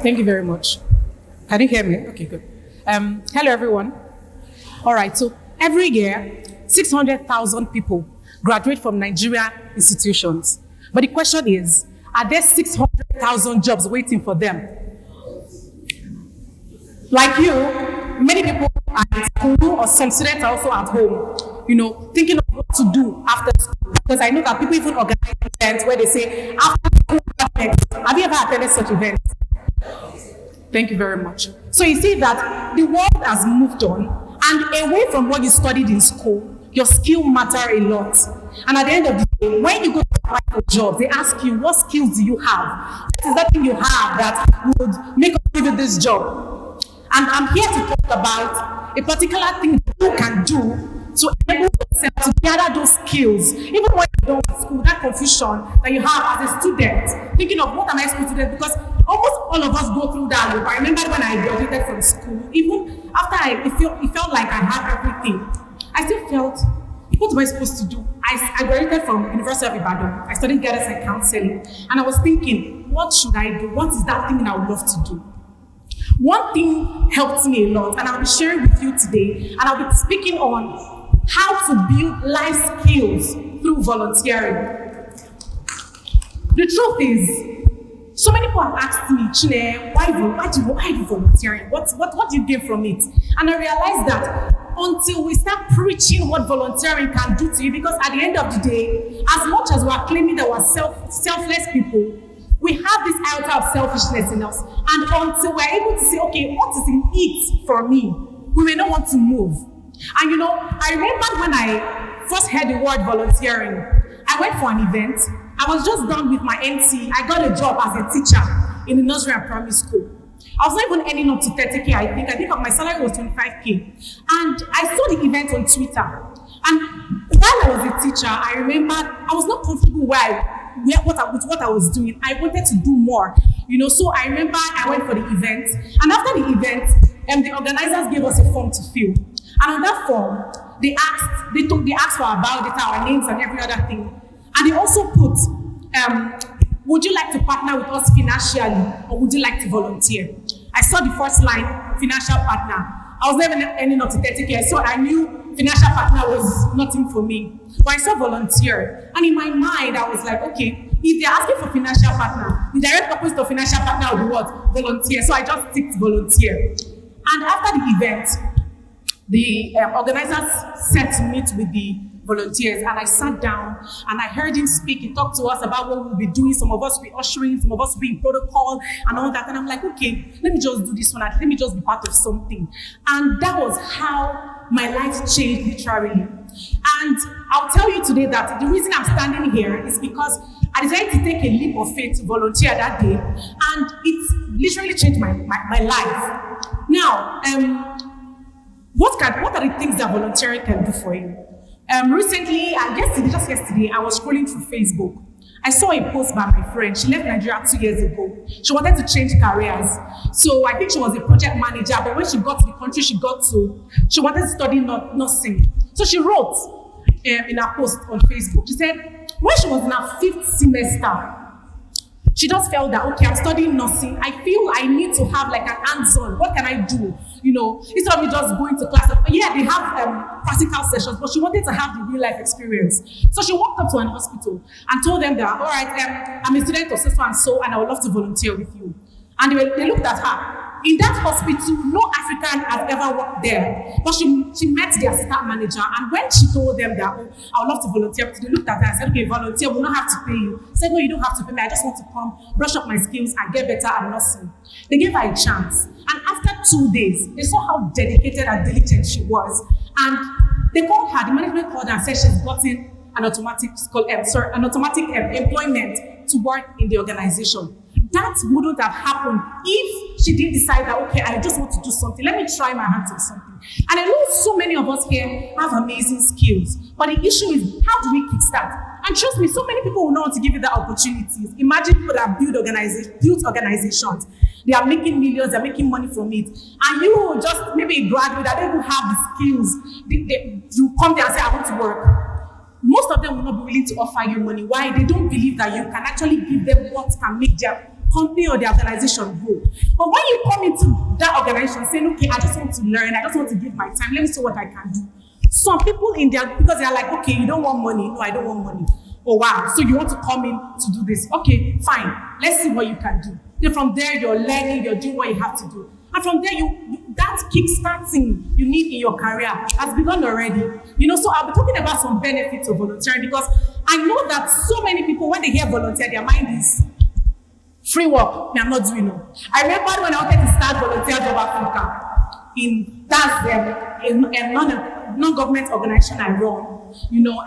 Thank you very much. Can you hear me? Okay, good. Hello, everyone. All right, so every year, 600,000 people graduate from Nigeria institutions. But the question is, are there 600,000 jobs waiting for them? Like you, many people are at school, or some students are also at home, thinking of what to do after school. Because I know that people even organize events where they say, after school, have you ever attended such events? Thank you very much. So you see that the world has moved on, and away from what you studied in school, your skill matter a lot. And at the end of the day, when you go to apply for jobs, they ask you, what skills do you have? What is that thing you have that would make us give you this job? And I'm here to talk about a particular thing that you can do to enable yourself to gather those skills. Even when you're done with school, that confusion that you have as a student, thinking of what am I supposed to do? Because almost all of us go through that loop. I remember when I graduated from school, even after it felt like I had everything, I still felt, what am I supposed to do? I graduated from University of Ibadan. I studied guidance and counseling. And I was thinking, what should I do? What is that thing I would love to do? One thing helped me a lot, and I'll be sharing with you today, and I'll be speaking on how to build life skills through volunteering. The truth is, so many people have asked me, Chinenye, why do volunteering? What do you gain from it? And I realized that until we start preaching what volunteering can do to you, because at the end of the day, as much as we are claiming that we're selfless people, we have this iota of selfishness in us. And until we're able to say, okay, what is in it for me? We may not want to move. And I remember when I first heard the word volunteering, I went for an event. I was just done with my NC. I got a job as a teacher in the nursery and primary school. I was not even earning up to 30K, I think my salary was 25K. And I saw the event on Twitter. And while I was a teacher, I remember I was not comfortable with what I was doing. I wanted to do more, so I remember I went for the event. And after the event, the organizers gave us a form to fill. And on that form, they asked for our biodata, our names, and every other thing. And they also put, would you like to partner with us financially, or would you like to volunteer? I saw the first line, financial partner. I was never ending up to 30K, so I knew financial partner was nothing for me. But I saw volunteer. And in my mind, I was like, okay, if they're asking for financial partner, the direct opposite of financial partner would be what? Volunteer. So I just ticked volunteer. And after the event, the organizers set to meet with the volunteers, and I sat down and I heard him speak. He talked to us about what we'll be doing. Some of us will be ushering, some of us will be in protocol and all that. And I'm like, okay, let me just do this one. Let me just be part of something. And that was how my life changed literally. And I'll tell you today that the reason I'm standing here is because I decided to take a leap of faith to volunteer that day, and it literally changed my life. Now, what are the things that volunteering can do for you? Recently, just yesterday, I was scrolling through Facebook. I saw a post by my friend. She left Nigeria 2 years ago. She wanted to change careers. So I think she was a project manager, but when she got to the country she wanted to study nursing. So she wrote in her post on Facebook, she said, when she was in her 5th semester, she just felt that, okay, I'm studying nursing. I feel I need to have like an hands-on. What can I do? Instead of me just going to class. Yeah, they have practical sessions, but she wanted to have the real life experience. So she walked up to an hospital and told them that, all right, I'm a student of so and so, and I would love to volunteer with you. And they looked at her. In that hospital, no African has ever worked there. But she met the assistant manager, and when she told them that, oh, I would love to volunteer, they looked at her and said, okay, volunteer, we'll not have to pay you. She said, no, you don't have to pay me. I just want to come, brush up my skills, and get better at nursing. They gave her a chance. And after 2 days, they saw how dedicated and diligent she was. And they called her, the management called her and said she's gotten an automatic employment to work in the organization. That wouldn't have happened if she didn't decide that, okay, I just want to do something. Let me try my hands on something. And I know so many of us here have amazing skills. But the issue is, how do we kickstart? And trust me, so many people will not want to give you the opportunities. Imagine people that built organizations. They are making millions, they're making money from it. And you just, maybe a graduate that don't even have the skills. You come there and say, I want to work. Most of them will not be willing to offer you money. Why? They don't believe that you can actually give them what can make their company or the organization grow. But when you come into that organization saying, okay, I just want to learn, I just want to give my time, let me see what I can do. Some people in there, because they are like, okay, you don't want money. No, I don't want money. Oh, wow. So you want to come in to do this. Okay, fine. Let's see what you can do. Then from there, you're learning, you're doing what you have to do. And from there, that kick-starting you need in your career has begun already. So I'll be talking about some benefits of volunteering, because I know that so many people, when they hear volunteer, their mind is free work. I'm not doing it. I remember when I wanted to start Volunteer Job Africa, that's a non-government organization I run, and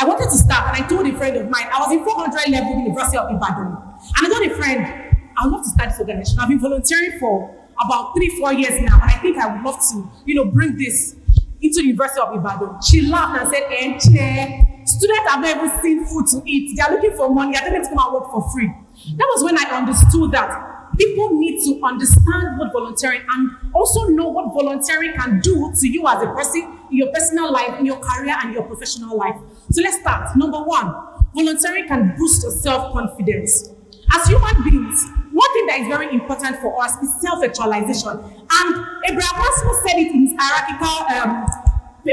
I wanted to start, and I told a friend of mine, I was in 400 level University of Ibadan, and I told a friend, I would love to start this organization. I've been volunteering for about 3-4 years now, and I think I would love to, bring this into the University of Ibadan. She laughed and said, students have never seen food to eat. They are looking for money. I don't need to come and work for free. That was when I understood that people need to understand what volunteering, and also know what volunteering can do to you as a person, in your personal life, in your career, and your professional life. So let's start. Number one, volunteering can boost your self-confidence. As human beings, one thing that is very important for us is self-actualization. And Abraham Maslow said it in his hierarchical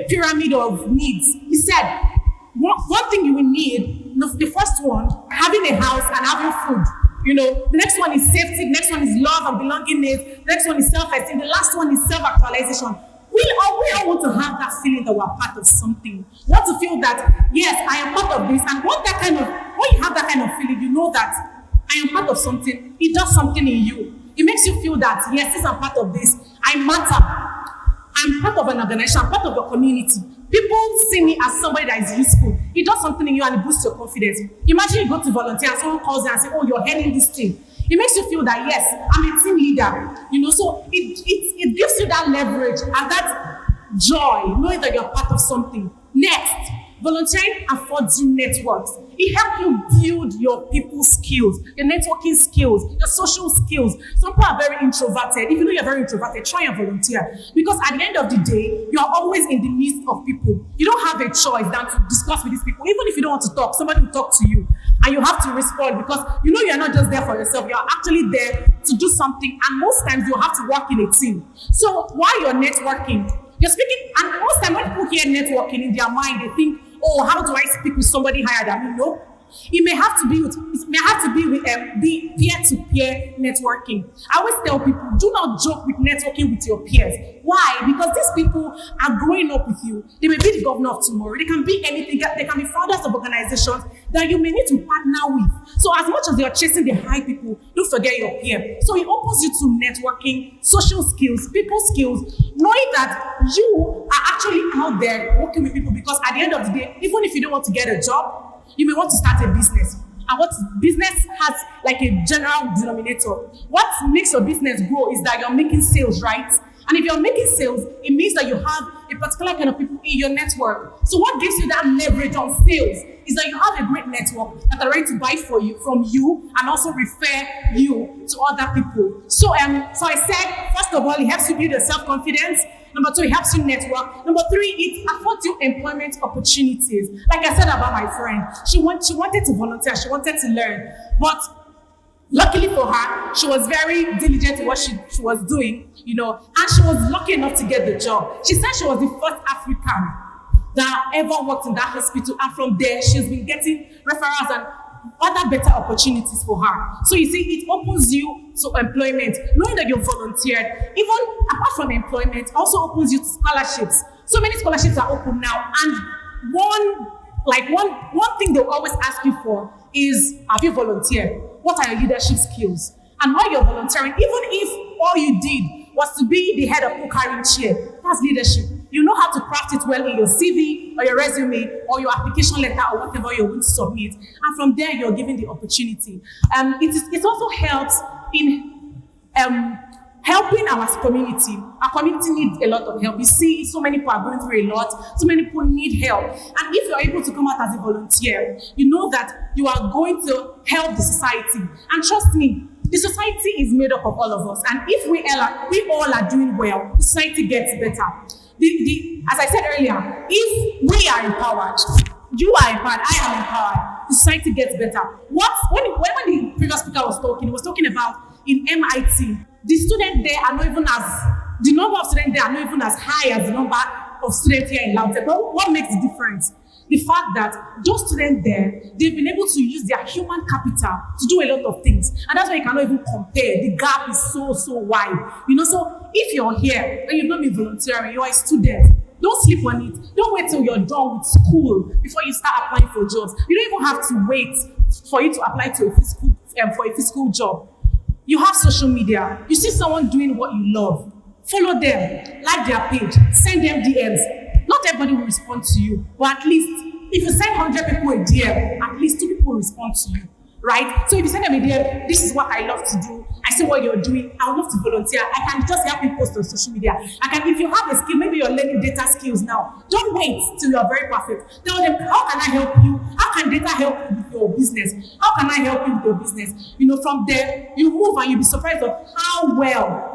pyramid of needs. He said, one thing you will need, the first one, having a house and having food. The next one is safety, the next one is love and belonging needs, the next one is self-esteem, the last one is self-actualization. We all want to have that feeling that we're part of something. We want to feel that, yes, I am part of this. And when you have that kind of feeling, you know that I am part of something. It does something in you. It makes you feel that, yes, since I'm part of this, I matter. I'm part of an organization. I'm part of a community. People see me as somebody that is useful. It does something in you and it boosts your confidence. Imagine you go to volunteer and someone calls you and says, oh, you're heading this team. It makes you feel that, yes, I'm a team leader. So it gives you that leverage and that joy, knowing that you're part of something. Next, volunteering affords you networks. It helps you build your people skills, your networking skills, your social skills. Some people are very introverted. If you know you're very introverted, try and volunteer. Because at the end of the day, you're always in the midst of people. You don't have a choice than to discuss with these people. Even if you don't want to talk, somebody will talk to you. And you have to respond, because you're not just there for yourself. You're actually there to do something. And most times you have to work in a team. So while you're networking, you're speaking. And most times when people hear networking in their mind, they think, oh, how do I speak with somebody higher than me? No. It may have to be with peer-to-peer networking. I always tell people, do not joke with networking with your peers. Why? Because these people are growing up with you. They may be the governor of tomorrow. They can be anything. They can be founders of organizations that you may need to partner with. So as much as you're chasing the high people, don't forget your peer. So it opens you to networking, social skills, people skills, knowing that you are actually out there working with people, because at the end of the day, even if you don't want to get a job, you may want to start a business. And what business has like a general denominator. What makes your business grow is that you're making sales, right? And if you're making sales, it means that you have a particular kind of people in your network. So what gives you that leverage on sales is that you have a great network that are ready to buy from you and also refer you to other people. So I said, first of all, it helps you build your self-confidence. Number two, it helps you network. Number three, it affords you employment opportunities. Like I said about my friend, she wanted to volunteer, she wanted to learn. But luckily for her, she was very diligent in what she was doing, and she was lucky enough to get the job. She said she was the first African that ever worked in that hospital, and from there, she's been getting referrals and other better opportunities for her. So you see, it opens you to employment. Knowing that you've volunteered, even apart from employment, also opens you to scholarships. So many scholarships are open now, and one thing they'll always ask you for is, have you volunteered? What are your leadership skills? And while you're volunteering, even if all you did was to be the head of carrying chair, that's leadership. You know how to craft it well in your CV or your resume or your application letter or whatever you're going to submit. And from there, you're given the opportunity. It also helps in helping our community. Our community needs a lot of help. You see, so many people are going through a lot. So many people need help. And if you're able to come out as a volunteer, you know that you are going to help the society. And trust me, the society is made up of all of us. And if we all are doing well, the society gets better. As I said earlier, if we are empowered, You are empowered. I am empowered. The society gets better. When the previous speaker was talking, he was talking about in MIT, the students there are not even the number of students there are not even as high as the number of students here in LAUTECH. But what makes the difference? The fact that those students there, they've been able to use their human capital to do a lot of things. And that's why you cannot even compare. The gap is so wide. So if you're here and you've not been volunteering, you're a student, don't sleep on it. Don't wait till you're done with school before you start applying for jobs. You don't even have to wait for you to apply to for a physical job. You have social media. You see someone doing what you love. Follow them, like their page, send them DMs. Not everybody will respond to you, but at least if you send 100 people a DM, at least 2 people will respond to you, right? So if you send them a DM, this is what I love to do. I see what you're doing. I would love to volunteer. I can just help you post on social media. If you have a skill, maybe you're learning data skills now. Don't wait till you're very perfect. Tell them, how can I help you? How can data help you with your business? How can I help you with your business? From there, you move and you'll be surprised of how well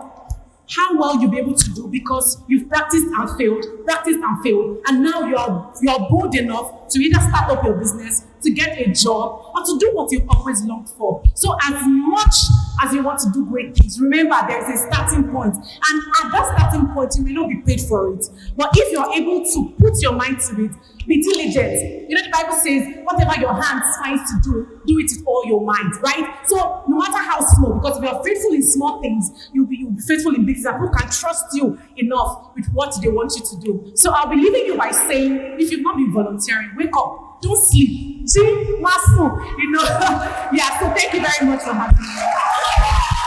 you'll be able to do, because you've practiced and failed, and now you're bold enough to either start up your business, to get a job, or to do what you've always longed for. So as much as you want to do great things, remember there's a starting point, and at that starting point you may not be paid for it. But if you're able to put your mind to it, be diligent. The Bible says, whatever your hands finds to do it with all your mind, right? So no matter how small, because if you're faithful in small things, you'll be faithful in big things, and people can trust you enough with what they want you to do. So I'll be leaving you by saying, if you've not been volunteering, wake up, don't sleep. See, muscle, Yeah, so thank you very much for having me.